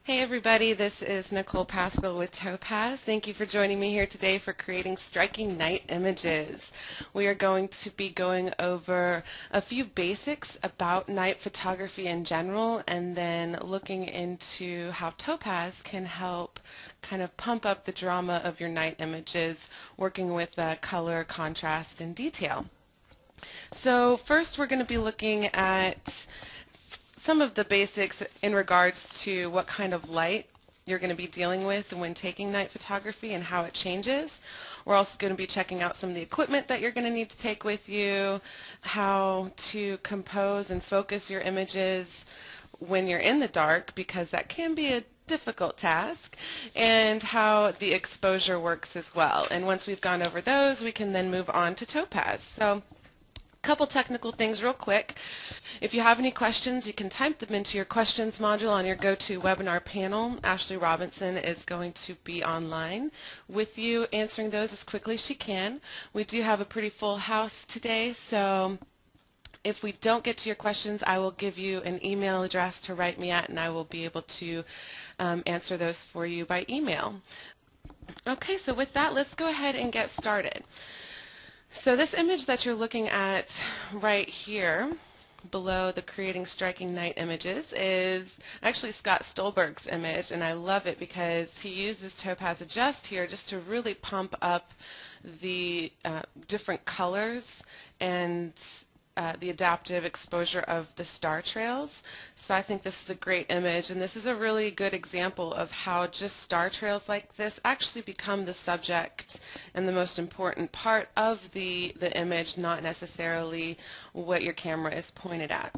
Hey everybody, this is Nichole Paschal with Topaz. Thank you for joining me here today for creating striking night images. We are going to be going over a few basics about night photography in general and then looking into how Topaz can help kind of pump up the drama of your night images, working with color, contrast, and detail. So first we're going to be looking at some of the basics in regards to what kind of light you're going to be dealing with when taking night photography and how it changes. We're also going to be checking out some of the equipment that you're going to need to take with you, how to compose and focus your images when you're in the dark, because that can be a difficult task, and how the exposure works as well. And once we've gone over those, we can then move on to Topaz. So couple technical things real quick. If you have any questions, you can type them into your questions module on your GoToWebinar panel. Ashley Robinson is going to be online with you answering those as quickly as she can. We do have a pretty full house today, so if we don't get to your questions, I will give you an email address to write me at, and I will be able to answer those for you by email. Okay, so with that, let's go ahead and get started. So this image that you're looking at right here below the Creating Striking Night Images is actually Scott Stolberg's image, and I love it because he uses Topaz Adjust here just to really pump up the different colors and the adaptive exposure of the star trails. So I think this is a great image, and this is a really good example of how just star trails like this actually become the subject and the most important part of the image, not necessarily what your camera is pointed at.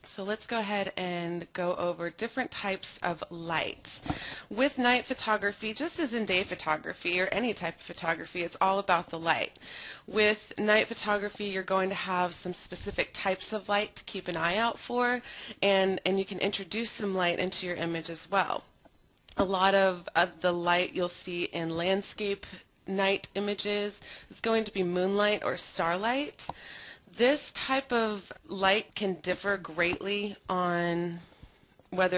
So let's go ahead and go over different types of lights. With night photography, just as in day photography or any type of photography, it's all about the light. With night photography, you're going to have some specific types of light to keep an eye out for, and you can introduce some light into your image as well. A lot of the light you'll see in landscape night images is going to be moonlight or starlight. This type of light can differ greatly on what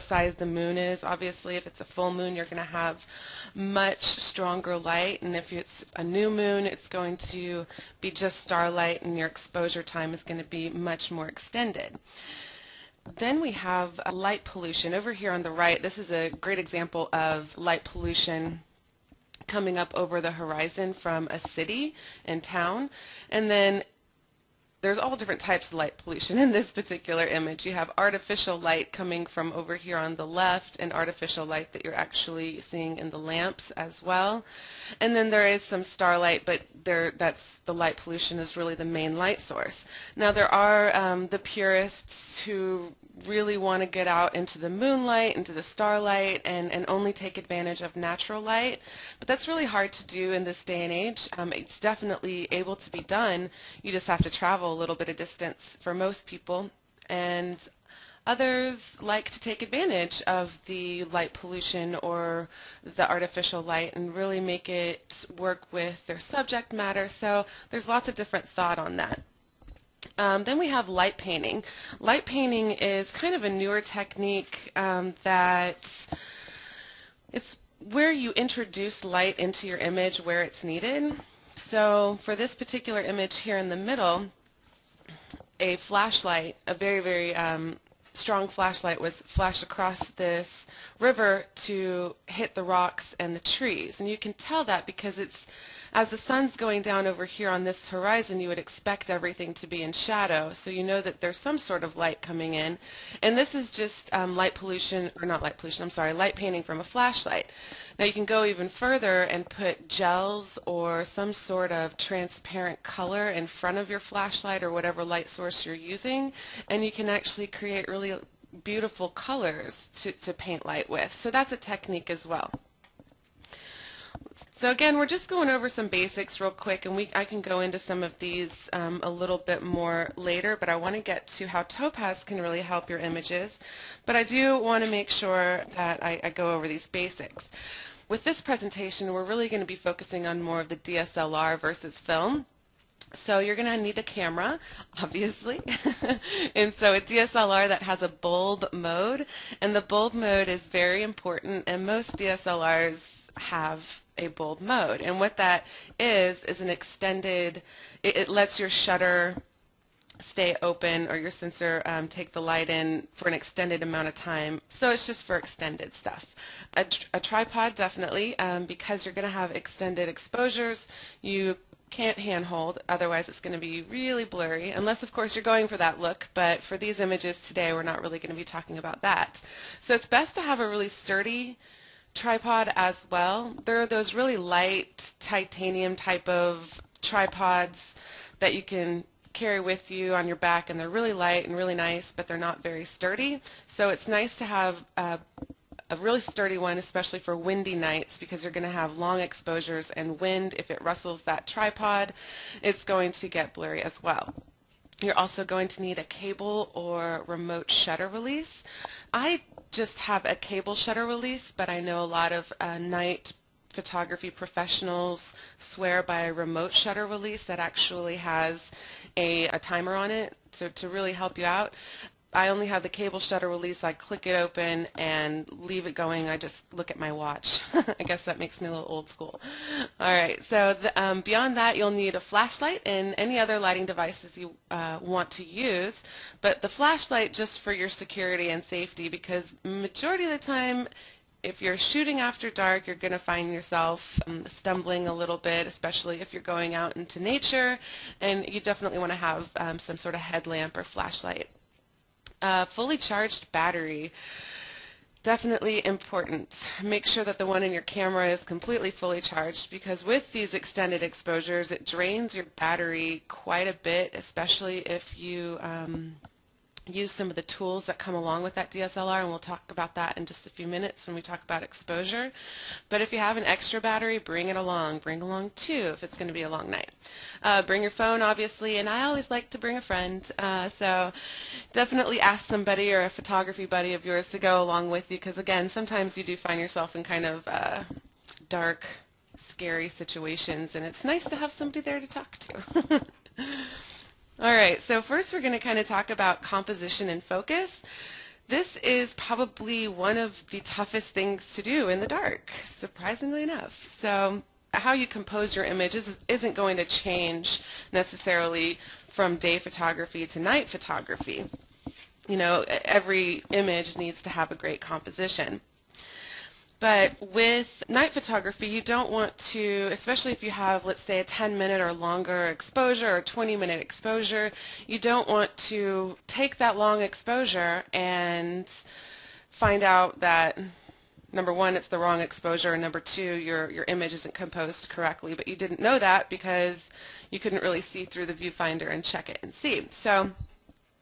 size the moon is. Obviously, if it's a full moon, you're going to have much stronger light, and if it's a new moon, it's going to be just starlight, and your exposure time is going to be much more extended. Then we have light pollution. Over here on the right, this is a great example of light pollution coming up over the horizon from a city and town. And then there's all different types of light pollution in this particular image. You have artificial light coming from over here on the left, and artificial light that you're actually seeing in the lamps as well. And then there is some starlight, but that's the light pollution is really the main light source. Now there are the purists who really want to get out into the moonlight, into the starlight, and only take advantage of natural light. But that's really hard to do in this day and age. It's definitely able to be done. You just have to travel a little bit of distance for most people. And others like to take advantage of the light pollution or the artificial light and really make it work with their subject matter. So there's lots of different thought on that. Then we have light painting. Light painting is kind of a newer technique that it's where you introduce light into your image where it's needed. So for this particular image here in the middle, a flashlight, a very, very strong flashlight was flashed across this river to hit the rocks and the trees. And you can tell that because as the sun's going down over here on this horizon, you would expect everything to be in shadow, so you know that there's some sort of light coming in. And this is just light pollution, or not light pollution, I'm sorry, light painting from a flashlight. Now you can go even further and put gels or some sort of transparent color in front of your flashlight or whatever light source you're using, and you can actually create really beautiful colors to paint light with. So that's a technique as well. So again, we're just going over some basics real quick, and I can go into some of these a little bit more later, but I want to get to how Topaz can really help your images. But I do want to make sure that I go over these basics. With this presentation, we're really going to be focusing on more of the DSLR versus film. So you're going to need a camera, obviously, and so a DSLR that has a bulb mode, and the bulb mode is very important, and most DSLRs have a bulb mode, and what that is an extended, it lets your shutter stay open or your sensor take the light in for an extended amount of time. So it's just for extended stuff. A tripod, definitely, because you're going to have extended exposures. You can't handhold, otherwise it's going to be really blurry, unless of course you're going for that look, but for these images today we're not really going to be talking about that. So it's best to have a really sturdy tripod as well. There are those really light titanium type of tripods that you can carry with you on your back, and they're really light and really nice, but they're not very sturdy. So it's nice to have a really sturdy one, especially for windy nights, because you're going to have long exposures, and wind, if it rustles that tripod, it's going to get blurry as well. You're also going to need a cable or remote shutter release. I just have a cable shutter release, but I know a lot of night photography professionals swear by a remote shutter release that actually has a timer on it to really help you out. I only have the cable shutter release. I click it open and leave it going. I just look at my watch. I guess that makes me a little old school. All right, so beyond that, you'll need a flashlight and any other lighting devices you want to use, but the flashlight just for your security and safety, because majority of the time if you're shooting after dark, you're going to find yourself stumbling a little bit, especially if you're going out into nature, and you definitely want to have some sort of headlamp or flashlight. Fully charged battery, definitely important. Make sure that the one in your camera is completely fully charged, because with these extended exposures, it drains your battery quite a bit, especially if you use some of the tools that come along with that DSLR, and we'll talk about that in just a few minutes when we talk about exposure. But if you have an extra battery, bring it along. Bring along two if it's going to be a long night. Bring your phone, obviously, and I always like to bring a friend, so definitely ask somebody or a photography buddy of yours to go along with you, because again, sometimes you do find yourself in kind of dark, scary situations, and it's nice to have somebody there to talk to. All right, so first we're going to kind of talk about composition and focus. This is probably one of the toughest things to do in the dark, surprisingly enough. So how you compose your image isn't going to change necessarily from day photography to night photography. You know, every image needs to have a great composition. But with night photography, you don't want to, especially if you have, let's say, a 10-minute or longer exposure or 20-minute exposure, you don't want to take that long exposure and find out that, number one, it's the wrong exposure, and number two, your image isn't composed correctly. But you didn't know that because you couldn't really see through the viewfinder and check it and see. So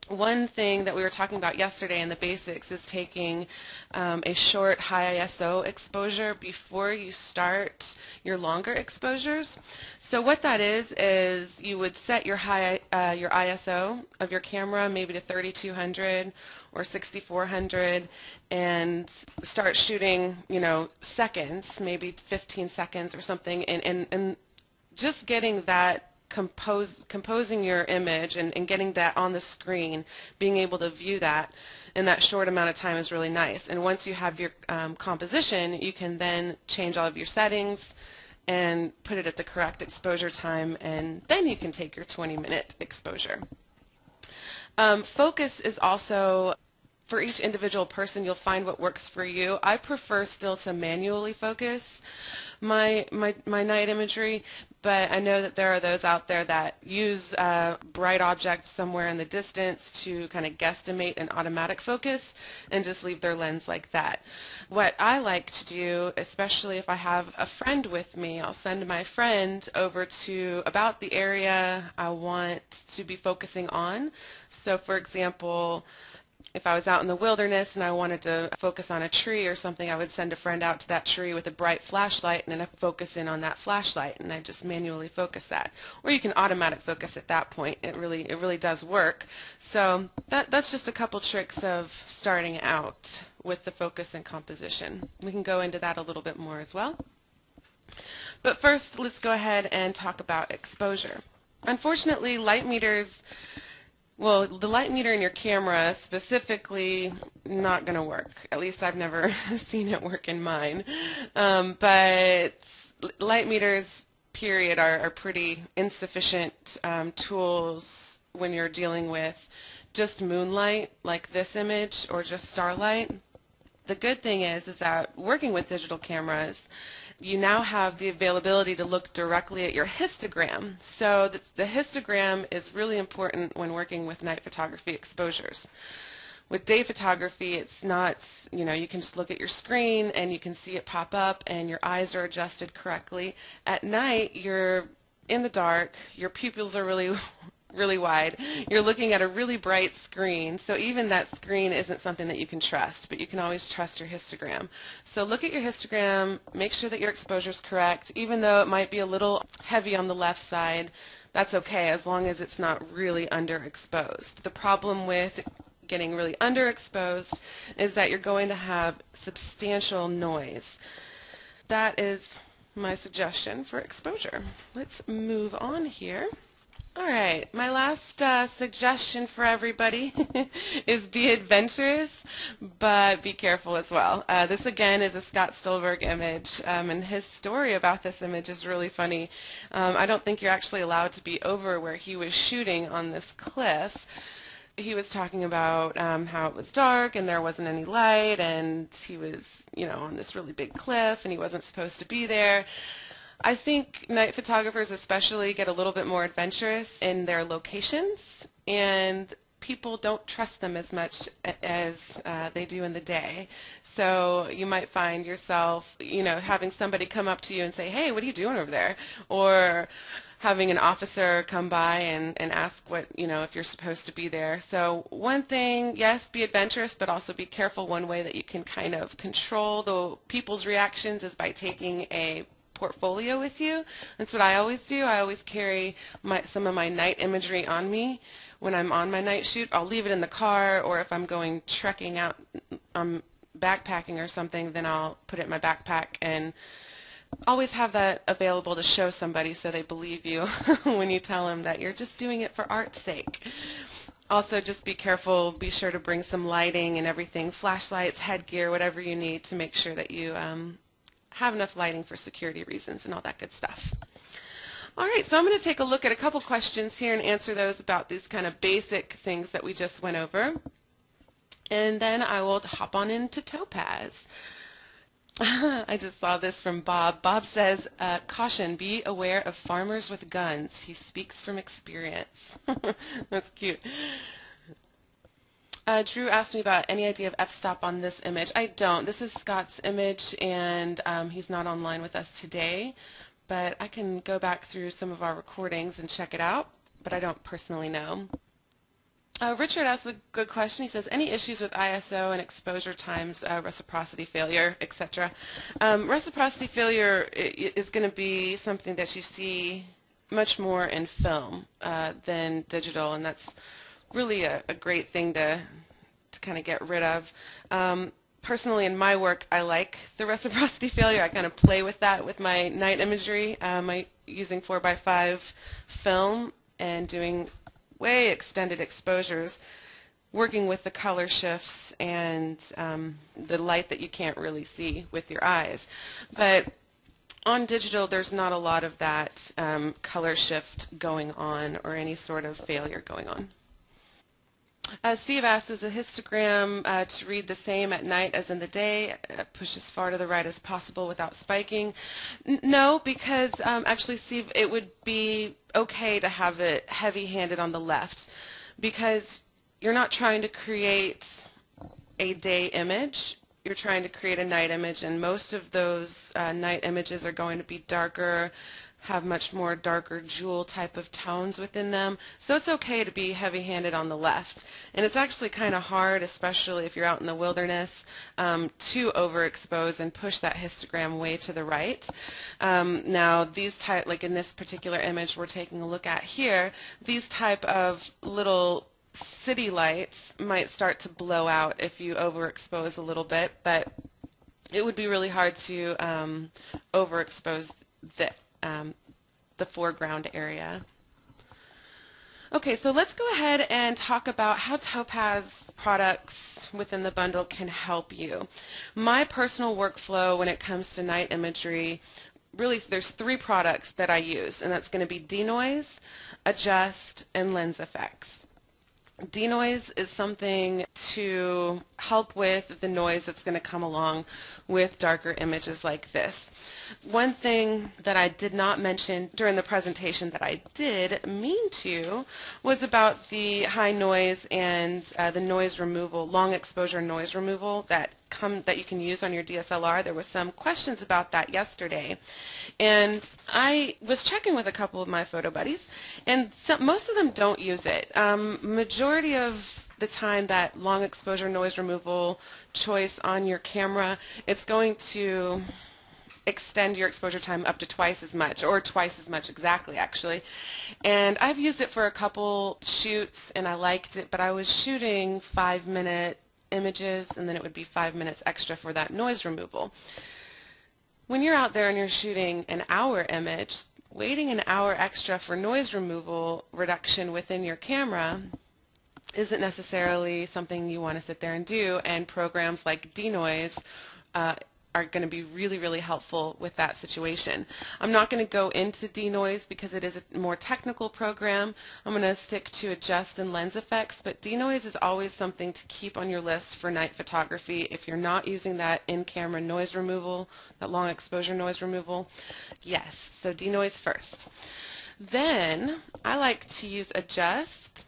one thing that we were talking about yesterday in the basics is taking a short high ISO exposure before you start your longer exposures. So what that is you would set your your ISO of your camera maybe to 3200 or 6400 and start shooting, you know, seconds, maybe 15 seconds or something, and just getting that composing your image and getting that on the screen, being able to view that in that short amount of time is really nice. And once you have your composition, you can then change all of your settings and put it at the correct exposure time, and then you can take your 20-minute exposure. Focus is also, for each individual person, you'll find what works for you. I prefer still to manually focus my night imagery, but I know that there are those out there that use a bright object somewhere in the distance to kind of guesstimate an automatic focus and just leave their lens like that. What I like to do, especially if I have a friend with me, I'll send my friend over to about the area I want to be focusing on. So for example, if I was out in the wilderness and I wanted to focus on a tree or something, I would send a friend out to that tree with a bright flashlight and then I focus in on that flashlight, and I just manually focus that. Or you can automatic focus at that point. It really does work. So that's just a couple tricks of starting out with the focus and composition. We can go into that a little bit more as well. But first, let's go ahead and talk about exposure. Unfortunately, light meters, well, the light meter in your camera specifically, not going to work. At least I've never seen it work in mine. But light meters, period, are pretty insufficient tools when you're dealing with just moonlight, like this image, or just starlight. The good thing is that working with digital cameras, you now have the availability to look directly at your histogram. So the histogram is really important when working with night photography exposures. With day photography, it's not, you can just look at your screen and you can see it pop up and your eyes are adjusted correctly. At night, you're in the dark, your pupils are really wide. You're looking at a really bright screen, so even that screen isn't something that you can trust, but you can always trust your histogram. So look at your histogram, make sure that your exposure is correct. Even though it might be a little heavy on the left side, that's okay as long as it's not really underexposed. The problem with getting really underexposed is that you're going to have substantial noise. That is my suggestion for exposure. Let's move on here. All right, my last suggestion for everybody is be adventurous, but be careful as well. This again is a Scott Stolberg image, and his story about this image is really funny. I don't think you're actually allowed to be over where he was shooting on this cliff. He was talking about how it was dark and there wasn't any light, and he was, on this really big cliff and he wasn't supposed to be there. I think night photographers especially get a little bit more adventurous in their locations, and people don't trust them as much as they do in the day. So you might find yourself, having somebody come up to you and say, "Hey, what are you doing over there?" Or having an officer come by and ask if you're supposed to be there. So one thing, yes, be adventurous, but also be careful. One way that you can kind of control the people's reactions is by taking a portfolio with you. That's what I always do. I always carry some of my night imagery on me when I'm on my night shoot. I'll leave it in the car, or if I'm going trekking out, backpacking or something, then I'll put it in my backpack and always have that available to show somebody so they believe you when you tell them that you're just doing it for art's sake. Also, just be careful. Be sure to bring some lighting and everything, flashlights, headgear, whatever you need to make sure that you have enough lighting for security reasons and all that good stuff. All right, so I'm going to take a look at a couple questions here and answer those about these kind of basic things that we just went over. And then I will hop on into Topaz. I just saw this from Bob. Bob says, caution, be aware of farmers with guns. He speaks from experience. That's cute. Drew asked me about any idea of f-stop on this image. I don't. This is Scott's image, and he's not online with us today, but I can go back through some of our recordings and check it out, but I don't personally know. Richard asked a good question. He says, any issues with ISO and exposure times, reciprocity failure, etc.? Reciprocity failure is going to be something that you see much more in film than digital, and that's really a great thing to kind of get rid of. Personally, in my work, I like the reciprocity failure. I kind of play with that with my night imagery. Using 4x5 film and doing way extended exposures, working with the color shifts and the light that you can't really see with your eyes. But on digital, there's not a lot of that color shift going on or any sort of failure going on. Steve asks, is a histogram to read the same at night as in the day? Push as far to the right as possible without spiking? No, because actually, Steve, it would be okay to have it heavy-handed on the left, because you're not trying to create a day image. You're trying to create a night image, and most of those night images are going to be darker, have much more darker jewel type of tones within them. So it's okay to be heavy-handed on the left. And it's actually kind of hard, especially if you're out in the wilderness, to overexpose and push that histogram way to the right. Now these type, like in this particular image we're taking a look at here, these type of little city lights might start to blow out if you overexpose a little bit, but it would be really hard to overexpose the foreground area. Okay, so let's go ahead and talk about how Topaz products within the bundle can help you. My personal workflow when it comes to night imagery, really there's three products that I use, and that's going to be denoise, adjust, and lens effects. Denoise is something to help with the noise that's going to come along with darker images like this. One thing that I did not mention during the presentation that I did mean to was about the high noise and the noise removal, long exposure noise removal that you can use on your DSLR. There were some questions about that yesterday, and I was checking with a couple of my photo buddies, and most of them don't use it. Majority of the time that long exposure noise removal choice on your camera, it's going to extend your exposure time up to twice as much, or twice as much exactly actually. And I've used it for a couple shoots and I liked it, but I was shooting 5-minute images and then it would be 5 minutes extra for that noise removal. When you're out there and you're shooting an hour image, waiting an hour extra for noise removal reduction within your camera isn't necessarily something you want to sit there and do, and programs like denoise are going to be really, really helpful with that situation. I'm not going to go into denoise because it is a more technical program. I'm going to stick to adjust and lens effects, but denoise is always something to keep on your list for night photography if you're not using that in-camera noise removal, that long exposure noise removal. Yes, so denoise first. Then I like to use adjust.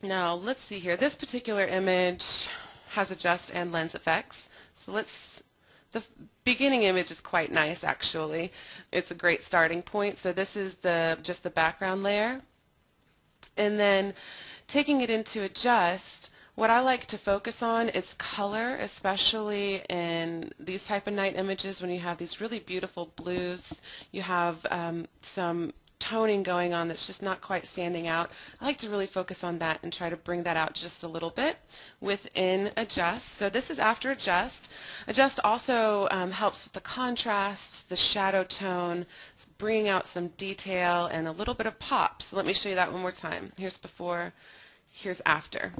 Now let's see here. This particular image has adjust and lens effects. So the beginning image is quite nice actually. It's a great starting point. So this is just the background layer. And then taking it into adjust, what I like to focus on is color, especially in these type of night images when you have these really beautiful blues. You have some toning going on that's just not quite standing out. I like to really focus on that and try to bring that out just a little bit within adjust. So this is after adjust. Adjust also helps with the contrast, the shadow tone, bringing out some detail and a little bit of pop. So let me show you that one more time. Here's before, here's after.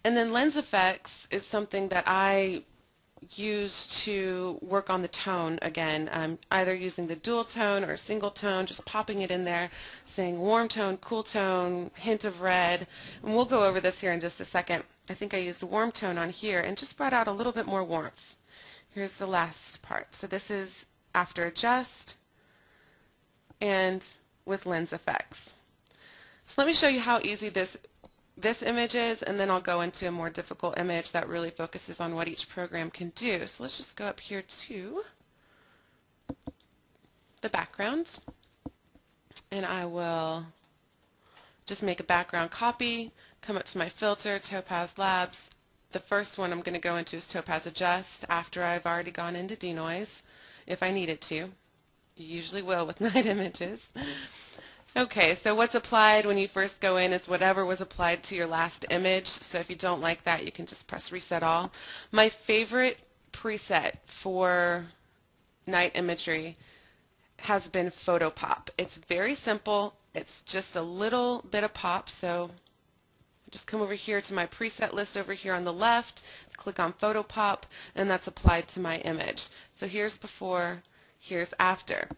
And then lens effects is something that I use to work on the tone again. I'm either using the dual tone or single tone, just popping it in there, saying warm tone, cool tone, hint of red, and we'll go over this here in just a second. I think I used warm tone on here and just brought out a little bit more warmth. Here's the last part. So this is after adjust and with lens effects. So let me show you how easy this image is, and then I'll go into a more difficult image that really focuses on what each program can do. So let's just go up here to the background, and I will just make a background copy, come up to my filter, Topaz Labs. The first one I'm going to go into is Topaz Adjust after I've already gone into denoise, if I needed to. You usually will with night images. Okay, so what's applied when you first go in is whatever was applied to your last image. So if you don't like that, you can just press Reset All. My favorite preset for night imagery has been Photo Pop. It's very simple. It's just a little bit of pop. So I just come over here to my preset list over here on the left, click on Photo Pop, and that's applied to my image. So here's before, here's after.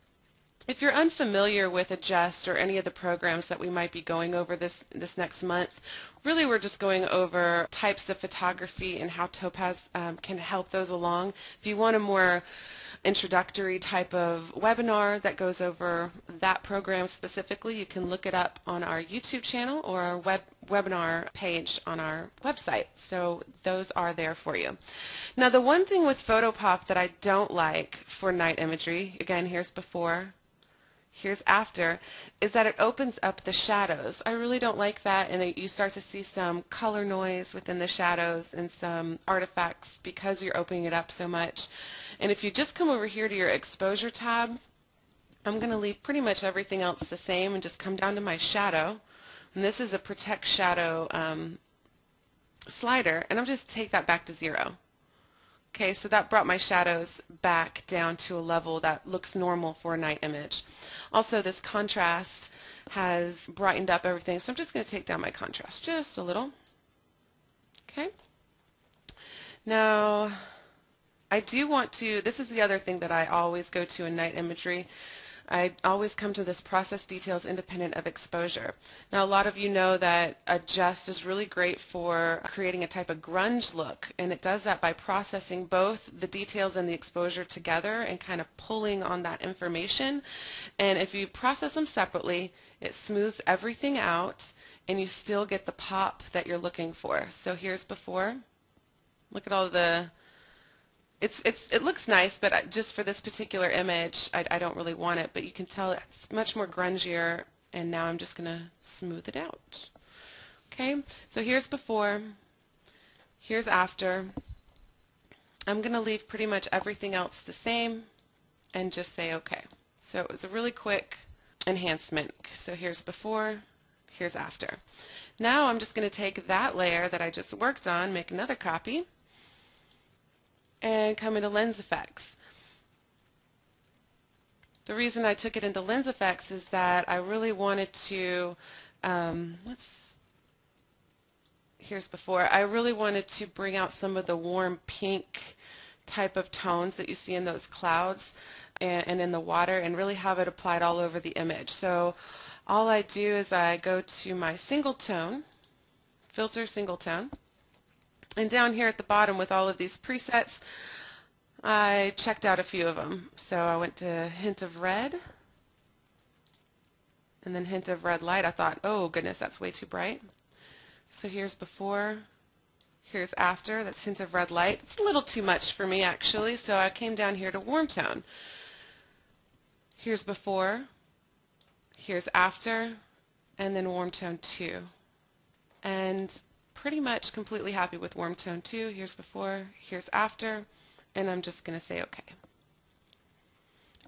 If you're unfamiliar with Adjust or any of the programs that we might be going over this next month, really we're just going over types of photography and how Topaz can help those along. If you want a more introductory type of webinar that goes over that program specifically, you can look it up on our YouTube channel or our webinar page on our website. So those are there for you. Now the one thing with Photo Pop that I don't like for night imagery, again here's before, here's after, is that it opens up the shadows. I really don't like that, and you start to see some color noise within the shadows and some artifacts because you're opening it up so much. And if you just come over here to your exposure tab, I'm going to leave pretty much everything else the same and just come down to my shadow. And this is a protect shadow slider, and I'm just take that back to 0. Okay, so that brought my shadows back down to a level that looks normal for a night image. Also, this contrast has brightened up everything. So I'm just going to take down my contrast just a little. Okay. Now, I do want to, this is the other thing that I always go to in night imagery. I always come to this process details independent of exposure. Now, a lot of you know that adjust is really great for creating a type of grunge look, and it does that by processing both the details and the exposure together and kind of pulling on that information. And if you process them separately, it smooths everything out and you still get the pop that you're looking for. So here's before. Look at all the it looks nice, but just for this particular image, I don't really want it, but you can tell it's much more grungier, and now I'm just going to smooth it out. Okay, so here's before, here's after. I'm going to leave pretty much everything else the same and just say okay. So it was a really quick enhancement. So here's before, here's after. Now I'm just going to take that layer that I just worked on, make another copy, and come into lens effects. The reason I took it into lens effects is that I really wanted to, here's before, I really wanted to bring out some of the warm pink type of tones that you see in those clouds and in the water, and really have it applied all over the image. So all I do is I go to my single tone, filter single tone, and down here at the bottom with all of these presets, I checked out a few of them. So I went to hint of red, and then hint of red light. I thought, oh goodness, that's way too bright. So here's before, here's after. That's hint of red light. It's a little too much for me actually, so I came down here to warm tone. Here's before, here's after, and then warm tone 2. And pretty much completely happy with warm tone 2. Here's before, here's after, and I'm just going to say okay.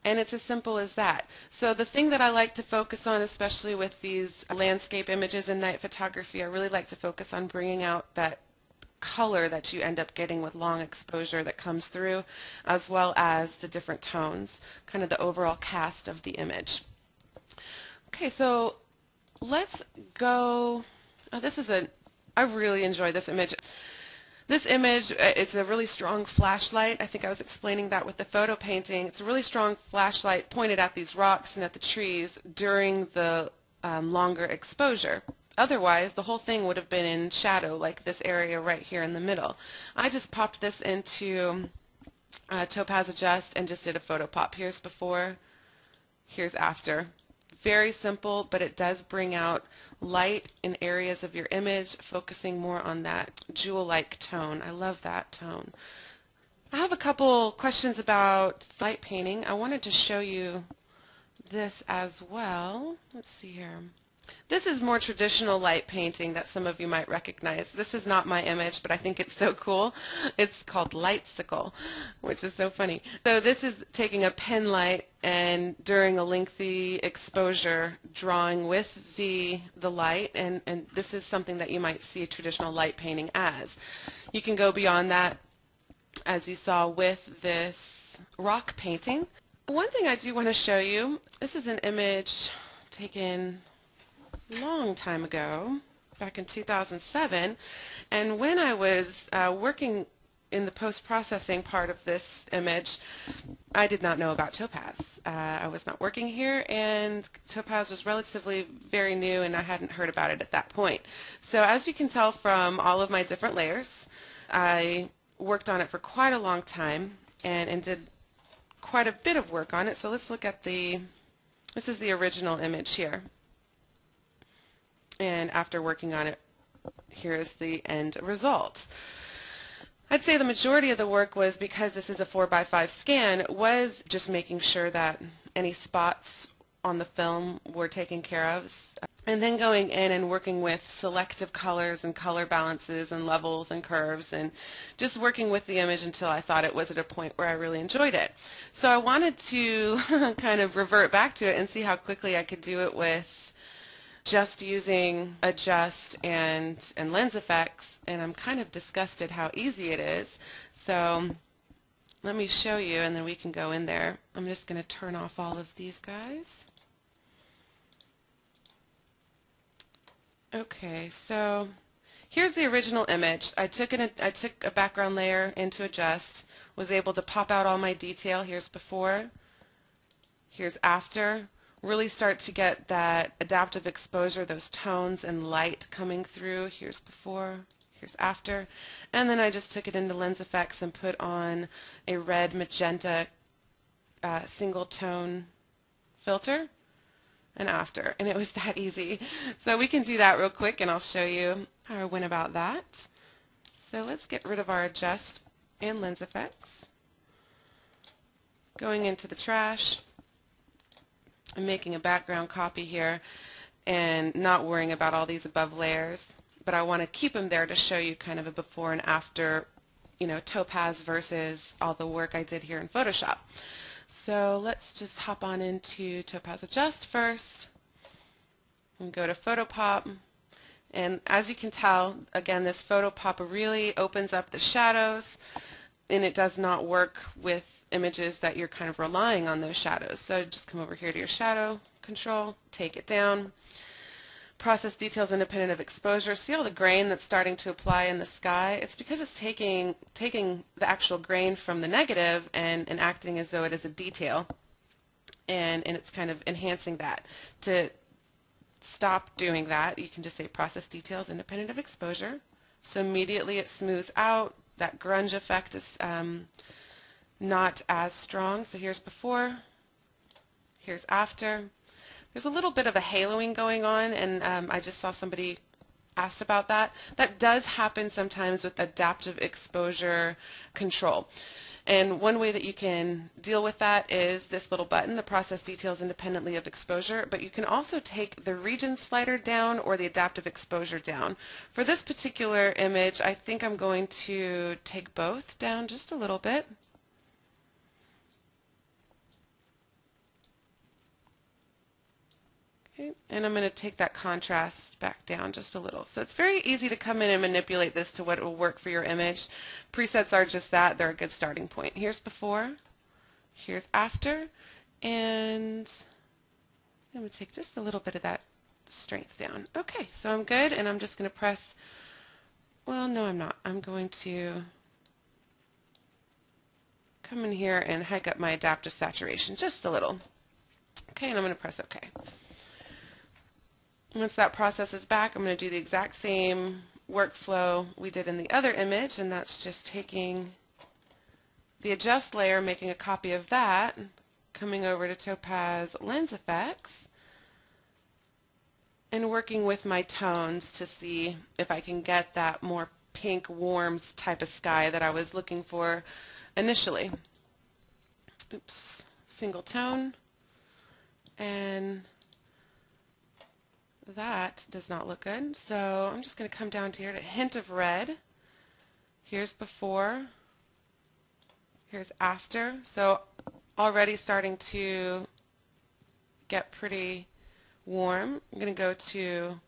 And it's as simple as that. So the thing that I like to focus on, especially with these landscape images in night photography, I really like to focus on bringing out that color that you end up getting with long exposure that comes through, as well as the different tones, kind of the overall cast of the image. Okay, so let's go, I really enjoy this image. This image, it's a really strong flashlight. I think I was explaining that with the photo painting. It's a really strong flashlight pointed at these rocks and at the trees during the longer exposure. Otherwise, the whole thing would have been in shadow, like this area right here in the middle. I just popped this into Topaz Adjust and just did a photo pop. Here's before, here's after. Very simple, but it does bring out light in areas of your image, focusing more on that jewel-like tone. I love that tone. I have a couple questions about light painting. I wanted to show you this as well. Let's see here. This is more traditional light painting that some of you might recognize. This is not my image, but I think it's so cool. It's called Lightsicle, which is so funny. So this is taking a pen light and during a lengthy exposure drawing with the light, and this is something that you might see traditional light painting as. You can go beyond that, as you saw with this rock painting. One thing I do want to show you, this is an image taken long time ago, back in 2007, and when I was working in the post-processing part of this image, I did not know about Topaz. I was not working here, and Topaz was relatively very new, and I hadn't heard about it at that point. So as you can tell from all of my different layers, I worked on it for quite a long time and did quite a bit of work on it. So let's look at this is the original image here. And after working on it, here's the end result. I'd say the majority of the work was, because this is a 4x5 scan, was just making sure that any spots on the film were taken care of, and then going in and working with selective colors and color balances and levels and curves, and just working with the image until I thought it was at a point where I really enjoyed it. So I wanted to kind of revert back to it and see how quickly I could do it with just using adjust and lens effects, and I'm kind of disgusted how easy it is. So let me show you, and then we can go in there. I'm just going to turn off all of these guys. Okay, so here's the original image. I took a background layer into adjust, was able to pop out all my detail. Here's before, here's after. Really start to get that adaptive exposure, those tones and light coming through. Here's before, here's after. And then I just took it into lens effects and put on a red magenta single tone filter and after, and it was that easy. So we can do that real quick and I'll show you how I went about that. So let's get rid of our adjust and lens effects. Going into the trash, I'm making a background copy here and not worrying about all these above layers, but I want to keep them there to show you kind of a before and after, you know, Topaz versus all the work I did here in Photoshop. So let's just hop on into Topaz Adjust first and go to Photo Pop. And as you can tell, again, this Photo Pop really opens up the shadows, and it does not work with images that you're kind of relying on those shadows. So just come over here to your shadow control, take it down. Process details independent of exposure. See all the grain that's starting to apply in the sky? It's because it's taking the actual grain from the negative and acting as though it is a detail, and it's kind of enhancing that. To stop doing that, you can just say process details independent of exposure. So immediately it smooths out. That grunge effect is not as strong. So here's before, here's after. There's a little bit of a haloing going on, and I just saw somebody asked about that. That does happen sometimes with adaptive exposure control. And one way that you can deal with that is this little button, the process details independently of exposure, but you can also take the region slider down or the adaptive exposure down. For this particular image, I think I'm going to take both down just a little bit. Okay, and I'm going to take that contrast back down just a little. So it's very easy to come in and manipulate this to what will work for your image. Presets are just that. They're a good starting point. Here's before, here's after, and I'm going to take just a little bit of that strength down. Okay, so I'm good, and I'm just going to press, well, no, I'm not. I'm going to come in here and hike up my adaptive saturation just a little. Okay, and I'm going to press OK. Once that process is back, I'm going to do the exact same workflow we did in the other image, and that's just taking the adjust layer, making a copy of that, coming over to Topaz Lens Effects, and working with my tones to see if I can get that more pink, warm type of sky that I was looking for initially. Oops, single tone, and that does not look good. So I'm just going to come down to here to a hint of red. Here's before, here's after. So already starting to get pretty warm. I'm going to go to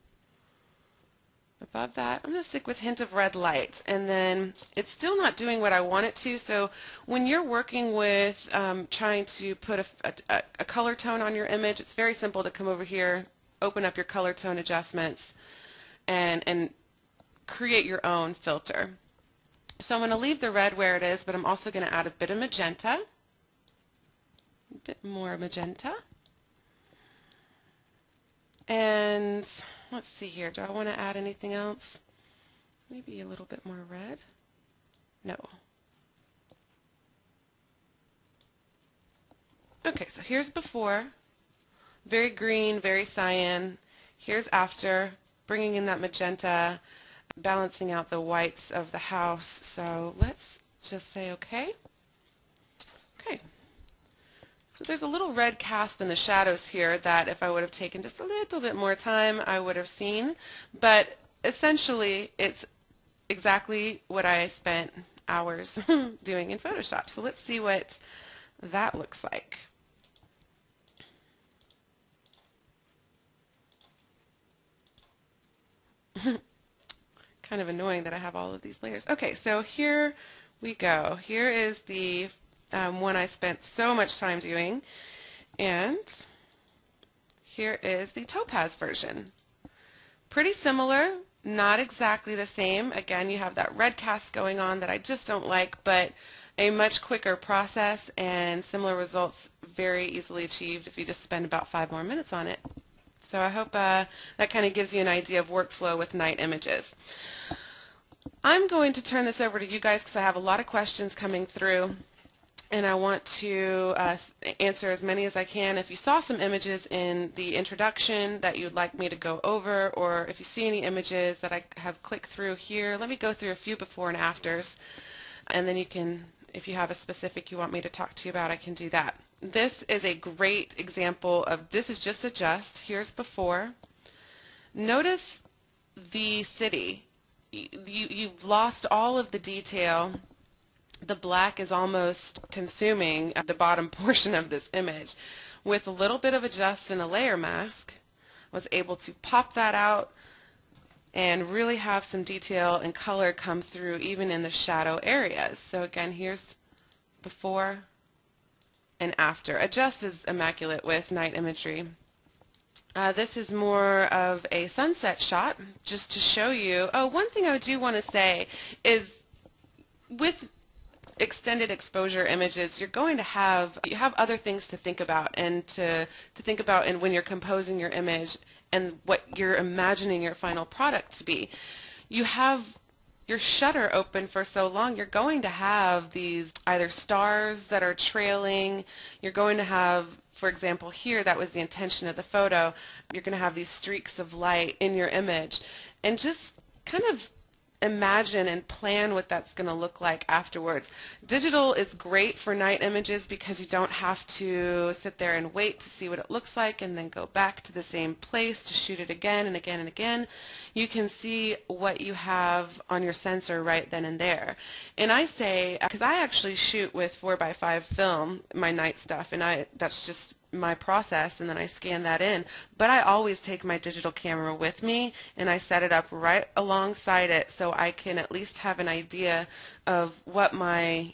above that. I'm going to stick with hint of red light, and then it's still not doing what I want it to. So when you're working with trying to put a color tone on your image, it's very simple to come over here, open up your color tone adjustments, and create your own filter. So I'm going to leave the red where it is, but I'm also going to add a bit of magenta, a bit more magenta. And let's see here, do I want to add anything else? Maybe a little bit more red? No. Okay, so here's before. Very green, very cyan. Here's after, bringing in that magenta, balancing out the whites of the house. So let's just say okay. Okay. So there's a little red cast in the shadows here that if I would have taken just a little bit more time, I would have seen. But essentially, it's exactly what I spent hours doing in Photoshop. So let's see what that looks like. Kind of annoying that I have all of these layers. Okay, so here we go. Here is the one I spent so much time doing, and here is the Topaz version. pretty similar, not exactly the same. Again, you have that red cast going on that I just don't like, but a much quicker process and similar results very easily achieved if you just spend about 5 more minutes on it. So I hope that kind of gives you an idea of workflow with night images. I'm going to turn this over to you guys because I have a lot of questions coming through, and I want to answer as many as I can. If you saw some images in the introduction that you'd like me to go over, or if you see any images that I have clicked through here, let me go through a few before and afters, and then you can, if you have a specific you want me to talk to you about, I can do that. This is a great example of, this is just adjust. Here's before. Notice the city. You've lost all of the detail. The black is almost consuming the bottom portion of this image. With a little bit of adjust and a layer mask, I was able to pop that out and really have some detail and color come through even in the shadow areas. So again, here's before and after. Adjust is immaculate with night imagery. This is more of a sunset shot, just to show you. Oh, one thing I do want to say is with extended exposure images, you're going to have other things to think about and to think about, and when you're composing your image and what you're imagining your final product to be. You have your shutter open for so long, you're going to have these either stars that are trailing. You're going to have, for example, here, that was the intention of the photo, you're going to have these streaks of light in your image, and just kind of imagine and plan what that's going to look like afterwards. Digital is great for night images because you don't have to sit there and wait to see what it looks like and then go back to the same place to shoot it again and again and again. You can see what you have on your sensor right then and there. And I say, because I actually shoot with 4x5 film, my night stuff, and that's just my process, and then I scan that in, but I always take my digital camera with me and I set it up right alongside it so I can at least have an idea of what my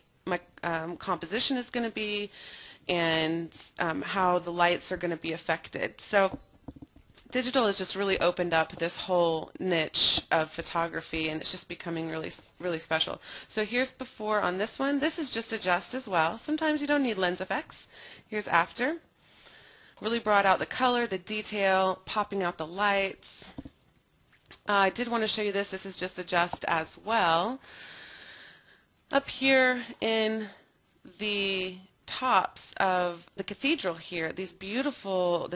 composition is going to be and how the lights are going to be affected. So digital has just really opened up this whole niche of photography, and it's just becoming really special. So here's before on this one. This is just adjust as well. Sometimes you don't need lens effects. Here's after. Really brought out the color, the detail, popping out the lights. I did want to show you this. This is just adjust as well. Up here in the tops of the cathedral here, this beautiful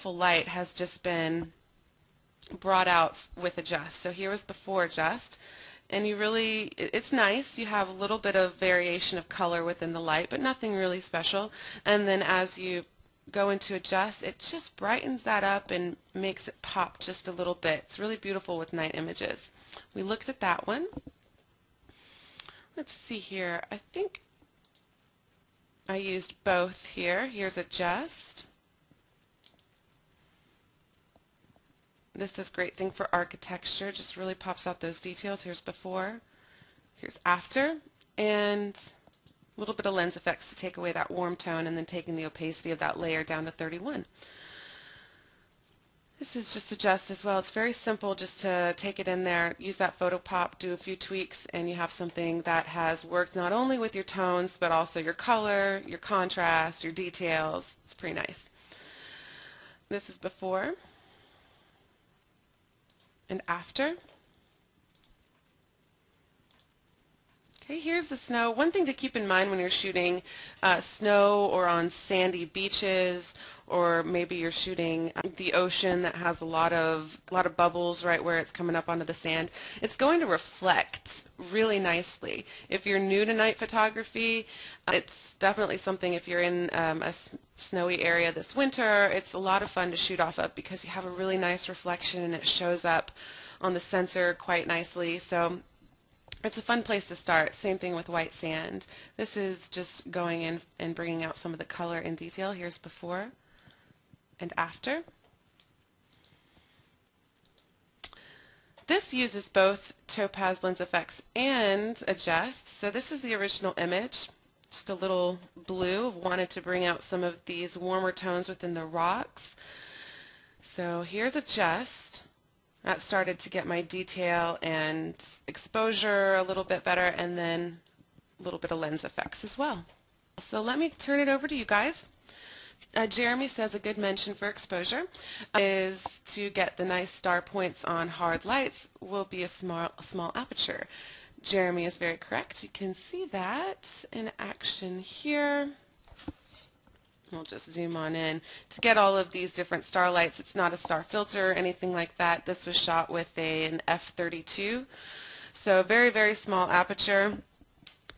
light has just been brought out with adjust. So here was before adjust, and it's nice. You have a little bit of variation of color within the light, but nothing really special. And then as you go into adjust, it just brightens that up and makes it pop just a little bit. It's really beautiful with night images. We looked at that one. Let's see here. I think I used both here. Here's adjust. This does a great thing for architecture. Just really pops out those details. Here's before. Here's after. And a little bit of lens effects to take away that warm tone, and then taking the opacity of that layer down to 31. This is just adjust as well. It's very simple, just to take it in there, use that photo pop, do a few tweaks, and you have something that has worked not only with your tones, but also your color, your contrast, your details. It's pretty nice. This is before and after. Okay, here's the snow. One thing to keep in mind when you're shooting snow or on sandy beaches, or maybe you're shooting the ocean that has a lot of bubbles right where it's coming up onto the sand, it's going to reflect really nicely. If you're new to night photography, it's definitely something. If you're in a snowy area this winter, it's a lot of fun to shoot off of because you have a really nice reflection and it shows up on the sensor quite nicely. So it's a fun place to start. Same thing with white sand. This is just going in and bringing out some of the color and detail. Here's before and after. This uses both Topaz lens effects and adjust. So this is the original image, just a little blue. Wanted to bring out some of these warmer tones within the rocks. So here's adjust. That started to get my detail and exposure a little bit better, and then a little bit of lens effects as well. So let me turn it over to you guys. Jeremy says a good mention for exposure is to get the nice star points on hard lights will be a small aperture. Jeremy is very correct. You can see that in action here. We'll just zoom on in. To get all of these different starlights, it's not a star filter or anything like that. This was shot with an f32. So very, very small aperture.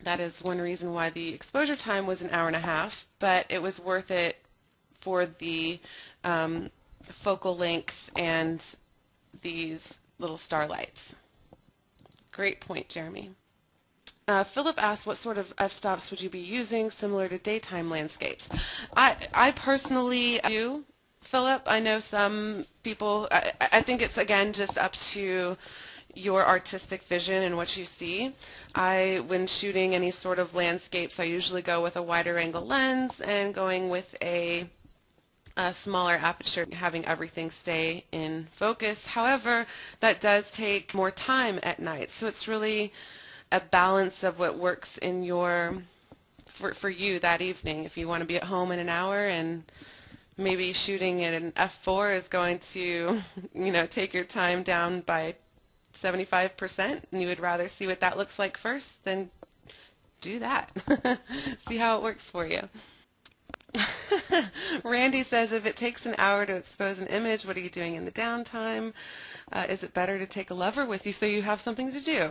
That is one reason why the exposure time was an hour and a half, but it was worth it for the focal length and these little starlights. Great point, Jeremy. Philip asked, what sort of f-stops would you be using similar to daytime landscapes? I personally do, Philip. I know some people, I think it's again just up to your artistic vision and what you see. When shooting any sort of landscapes, I usually go with a wider angle lens and going with a smaller aperture, having everything stay in focus. However, that does take more time at night, so it's really a balance of what works in for you that evening. If you want to be at home in an hour, and maybe shooting at an f4 is going to, take your time down by 75%, and you would rather see what that looks like first, then do that. See how it works for you. Randy says, if it takes an hour to expose an image, what are you doing in the downtime? Is it better to take a lover with you so you have something to do?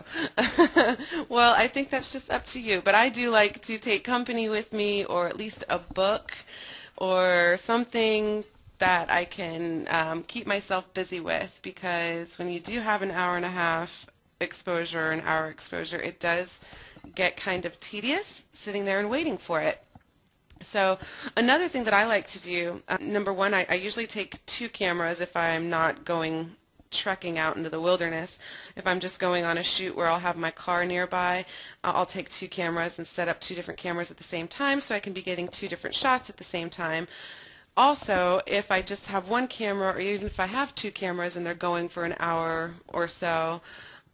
Well, I think that's just up to you, but I do like to take company with me, or at least a book or something that I can keep myself busy with, because when you do have an hour and a half exposure, an hour exposure, it does get kind of tedious sitting there and waiting for it. So another thing that I like to do, number one, I usually take 2 cameras if I'm not going trekking out into the wilderness. If I'm just going on a shoot where I'll have my car nearby, I'll take 2 cameras and set up 2 different cameras at the same time, so I can be getting 2 different shots at the same time. Also, if I just have 1 camera, or even if I have 2 cameras and they're going for an hour or so,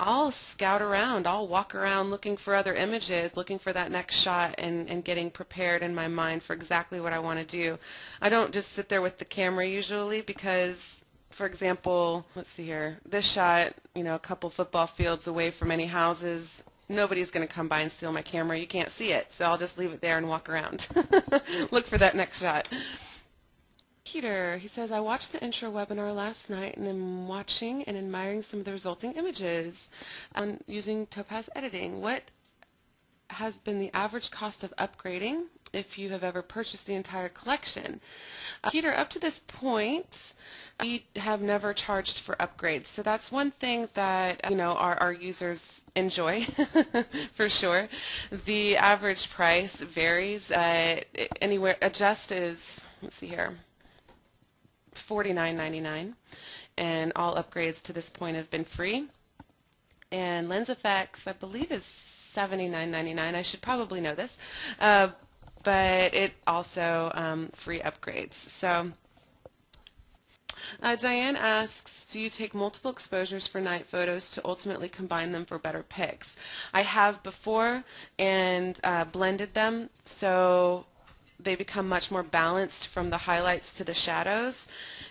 I'll scout around. I'll walk around looking for other images, looking for that next shot, and getting prepared in my mind for exactly what I want to do. I don't just sit there with the camera usually, because, for example, let's see here, this shot, a couple football fields away from any houses, nobody's going to come by and steal my camera. You can't see it, so I'll just leave it there and walk around. Look for that next shot. Peter, he says, I watched the intro webinar last night and am watching and admiring some of the resulting images on using Topaz editing. What has been the average cost of upgrading if you have ever purchased the entire collection? Peter, up to this point, we have never charged for upgrades. So that's one thing that our users enjoy for sure. The average price varies. Anywhere adjust is, let's see here, $49.99, and all upgrades to this point have been free. And lens effects, I believe, is $79.99. I should probably know this, but it also free upgrades. So Diane asks, do you take multiple exposures for night photos to ultimately combine them for better pics? I have before, and blended them, so they become much more balanced from the highlights to the shadows,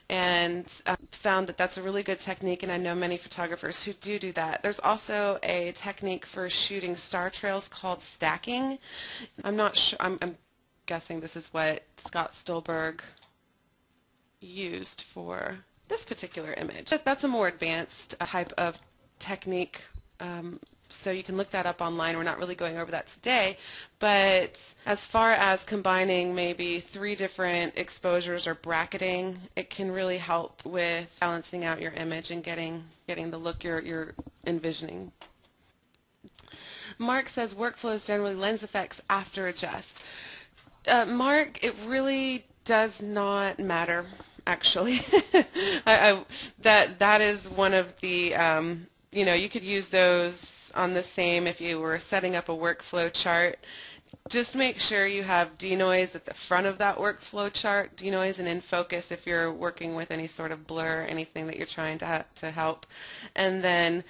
and found that that's a really good technique, and I know many photographers who do that. There's also a technique for shooting star trails called stacking. I'm not sure, I'm guessing this is what Scott Stolberg used for this particular image. That's a more advanced type of technique, so you can look that up online. We're not really going over that today, but as far as combining maybe 3 different exposures or bracketing, it can really help with balancing out your image and getting the look you're envisioning. Mark says workflows generally lens effects after adjust. Mark, it really does not matter, actually. That is one of the you could use those on the same if you were setting up a workflow chart Just make sure you have denoise at the front of that workflow chart, denoise and in focus if you're working with any sort of blur, anything that you're trying to help. And then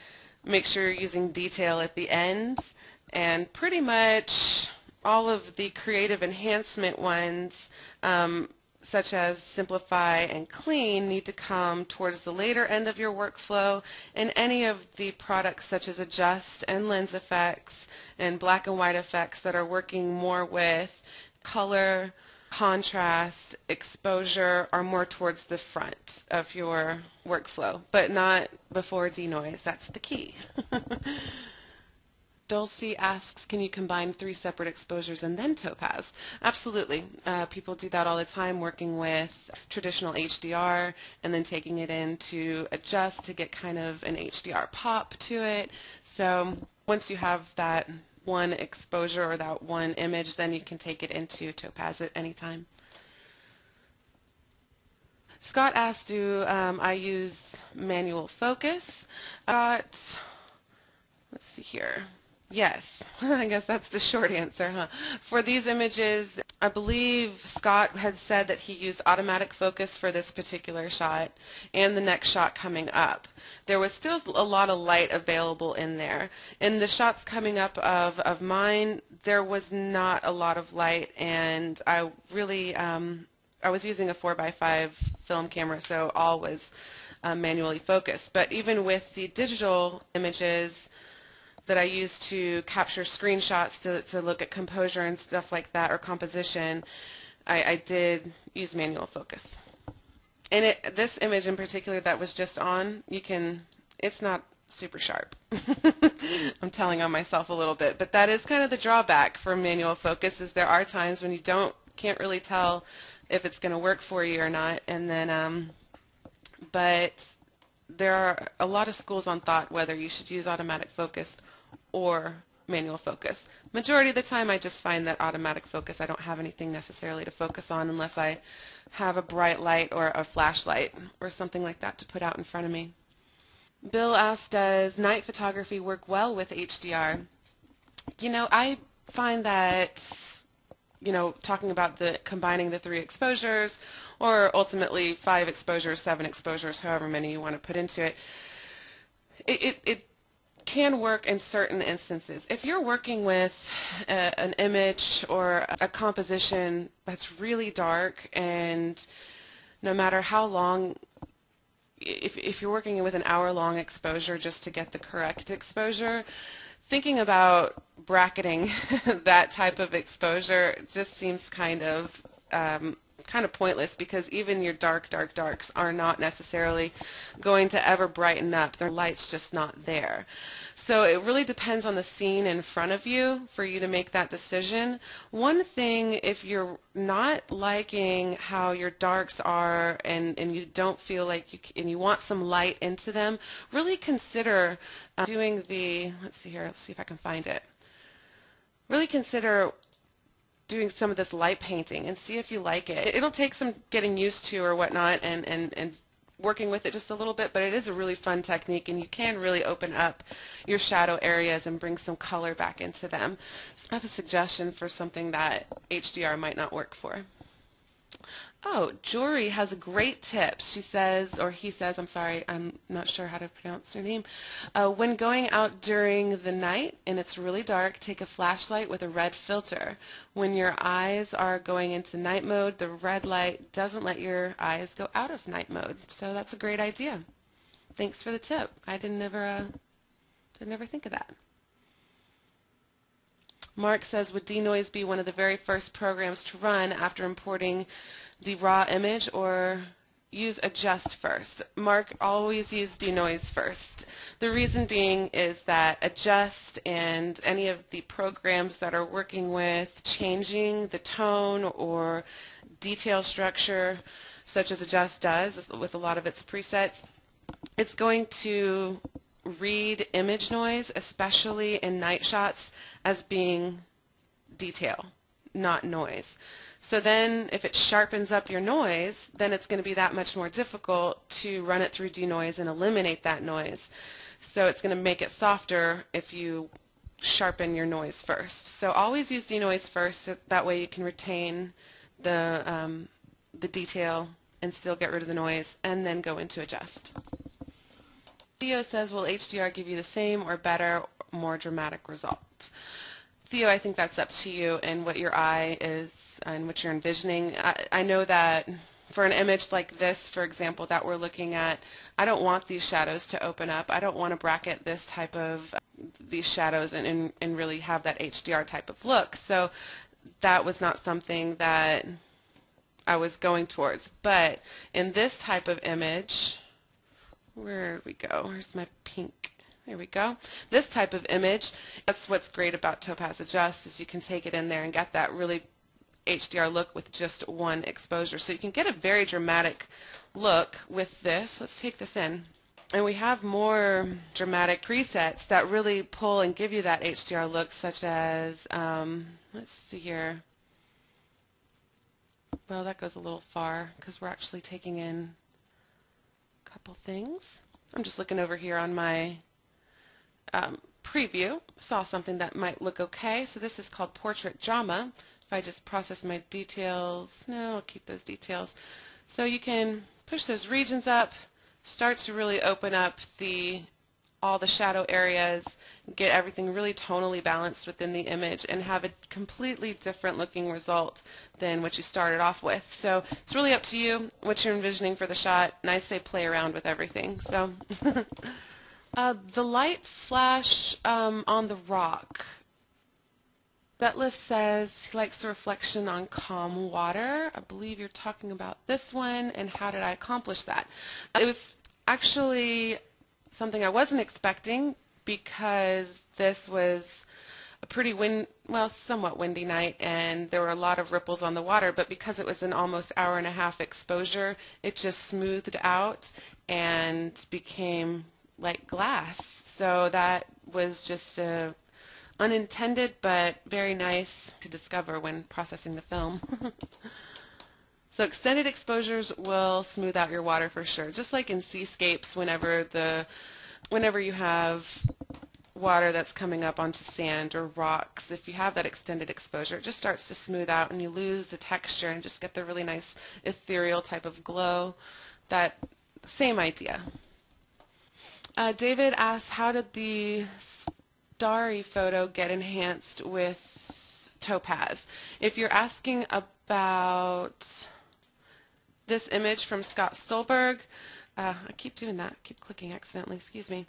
make sure you're using detail at the ends. And pretty much all of the creative enhancement ones, such as simplify and clean, need to come towards the later end of your workflow, and any of the products such as adjust and lens effects and black and white effects that are working more with color, contrast, exposure are more towards the front of your workflow, but not before denoise. That's the key. Dulcie asks, can you combine 3 separate exposures and then Topaz? Absolutely. People do that all the time, working with traditional HDR and then taking it in to adjust to get kind of an HDR pop to it. So once you have that one exposure or that one image, then you can take it into Topaz at any time. Scott asked, do I use manual focus? Let's see here. Yes, I guess that's the short answer, huh? For these images, I believe Scott had said that he used automatic focus for this particular shot and the next shot coming up. There was still a lot of light available in there. In the shots coming up of mine, there was not a lot of light, and I really, I was using a 4x5 film camera, so all was manually focused. But even with the digital images that I use to capture screenshots to look at composure and stuff like that, or composition, I did use manual focus. And this image in particular that was just on, it's not super sharp. I'm telling on myself a little bit, but that is kind of the drawback for manual focus, is there are times when you can't really tell if it's going to work for you or not, and then but there are a lot of schools on thought whether you should use automatic focus or manual focus. Majority of the time I just find that automatic focus, I don't have anything necessarily to focus on unless I have a bright light or a flashlight or something like that to put out in front of me. Bill asked, does night photography work well with HDR? I find that, talking about combining the 3 exposures, or ultimately 5 exposures, 7 exposures, however many you want to put into it, it can work in certain instances. If you're working with an image or a composition that's really dark, and no matter how long, if you're working with an hour-long exposure just to get the correct exposure, thinking about bracketing that type of exposure just seems kind of pointless, because even your darks are not necessarily going to ever brighten up. Their light's just not there. So it really depends on the scene in front of you for you to make that decision. One thing, if you're not liking how your darks are and you don't feel like you want some light into them, really consider doing let's see here, let's see if I can find it. Really consider doing some of this light painting and see if you like it. It'll take some getting used to or whatnot, and working with it just a little bit, but it is a really fun technique, and you can really open up your shadow areas and bring some color back into them. So that's a suggestion for something that HDR might not work for. Oh, Jory has a great tip. She says, or he says, I'm sorry, I'm not sure how to pronounce her name. When going out during the night and it's really dark, take a flashlight with a red filter. When your eyes are going into night mode, the red light doesn't let your eyes go out of night mode. So that's a great idea. Thanks for the tip. I didn't ever think of that. Mark says, would denoise be one of the very first programs to run after importing the raw image, or use adjust first? Mark, always use denoise first. The reason being is that adjust and any of the programs that are working with changing the tone or detail structure, such as adjust does with a lot of its presets, it's going to read image noise, especially in night shots, as being detail, not noise. So then if it sharpens up your noise, then it's going to be that much more difficult to run it through denoise and eliminate that noise. So it's going to make it softer if you sharpen your noise first. So always use denoise first, so that way you can retain the detail and still get rid of the noise, and then go into adjust. Theo says, will HDR give you the same or better, more dramatic result? Theo, I think that's up to you and what your eye is and what you're envisioning. I know that for an image like this, for example, that we're looking at, I don't want these shadows to open up. I don't want to bracket this type of these shadows and really have that HDR type of look. So that was not something that I was going towards. But in this type of image, where we go? Where's my pink? There we go. This type of image, that's what's great about Topaz Adjust, is you can take it in there and get that really HDR look with just one exposure. So you can get a very dramatic look with this. Let's take this in. And we have more dramatic presets that really pull and give you that HDR look, such as, let's see here. Well, that goes a little far because we're actually taking in a couple things. I'm just looking over here on my preview. Saw something that might look okay. So this is called Portrait Drama. If I just process my details, no, I'll keep those details. So you can push those regions up, start to really open up all the shadow areas, get everything really tonally balanced within the image, and have a completely different looking result than what you started off with. So it's really up to you what you're envisioning for the shot, and I'd say play around with everything. So the light flash on the rock. Betliff says he likes the reflection on calm water. I believe you're talking about this one, and how did I accomplish that? It was actually something I wasn't expecting, because this was a pretty somewhat windy night, and there were a lot of ripples on the water, but because it was an almost hour-and-a-half exposure, it just smoothed out and became like glass. So that was just unintended, but very nice to discover when processing the film. So extended exposures will smooth out your water for sure. Just like in seascapes, whenever you have water that's coming up onto sand or rocks, if you have that extended exposure, it just starts to smooth out and you lose the texture and just get the really nice ethereal type of glow. That same idea. David asks, how did the starry photo get enhanced with Topaz? If you're asking about this image from Scott Stolberg, I keep doing that, keep clicking accidentally, excuse me.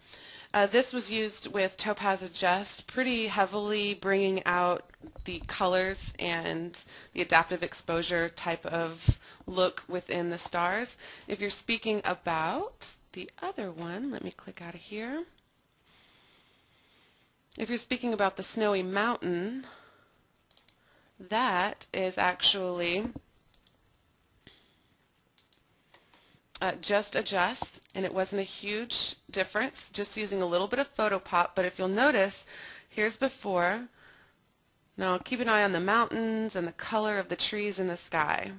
This was used with Topaz Adjust pretty heavily, bringing out the colors and the adaptive exposure type of look within the stars. If you're speaking about the other one, let me click out of here. If you're speaking about the snowy mountain, that is actually just Adjust, and it wasn't a huge difference, just using a little bit of photo pop. But if you'll notice, here's before. Now keep an eye on the mountains and the color of the trees in the sky.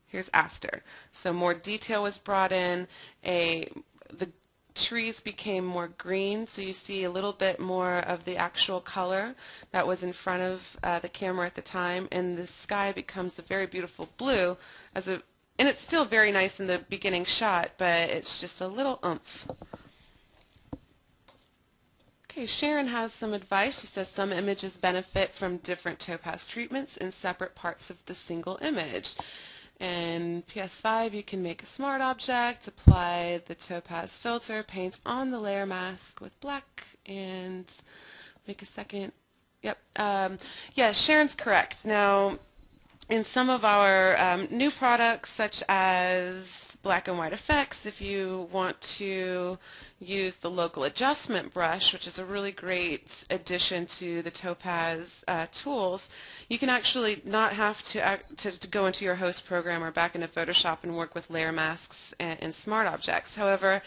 Here's after. So more detail was brought in. The trees became more green, so you see a little bit more of the actual color that was in front of the camera at the time, and the sky becomes a very beautiful blue, and it's still very nice in the beginning shot, but it's just a little oomph. Okay, Sharon has some advice. She says some images benefit from different Topaz treatments in separate parts of the single image. In PS5, you can make a smart object, apply the Topaz filter, paint on the layer mask with black, and make a second. Yep. Yeah, Sharon's correct. Now, in some of our new products, such as black and white effects, if you want to use the local adjustment brush, which is a really great addition to the Topaz tools, you can actually not have to go into your host program or back into Photoshop and work with layer masks and smart objects. However,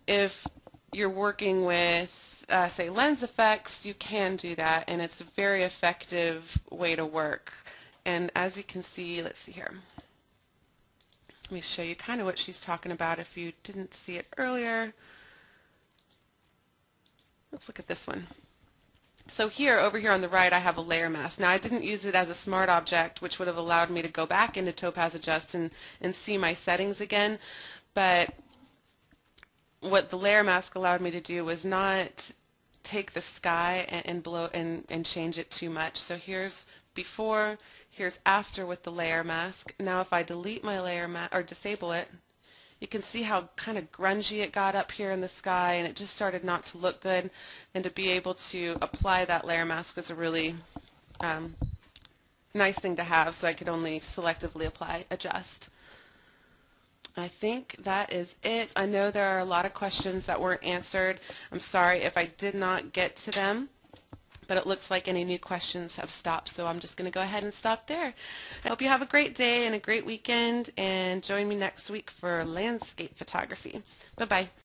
if you're working with say lens effects, you can do that, and it's a very effective way to work. And as you can see, let's see here. Let me show you kind of what she's talking about if you didn't see it earlier. Let's look at this one. So here, over here on the right, I have a layer mask. Now I didn't use it as a smart object, which would have allowed me to go back into Topaz Adjust and see my settings again, but what the layer mask allowed me to do was not take the sky and blow and change it too much. So here's before, here's after with the layer mask. Now if I delete my layer mask or disable it, you can see how kind of grungy it got up here in the sky, and it just started not to look good. And to be able to apply that layer mask was a really nice thing to have, so I could only selectively apply adjust. I think that is it. I know there are a lot of questions that weren't answered. I'm sorry if I did not get to them, but it looks like any new questions have stopped, so I'm just going to go ahead and stop there. I hope you have a great day and a great weekend, and join me next week for landscape photography. Bye-bye.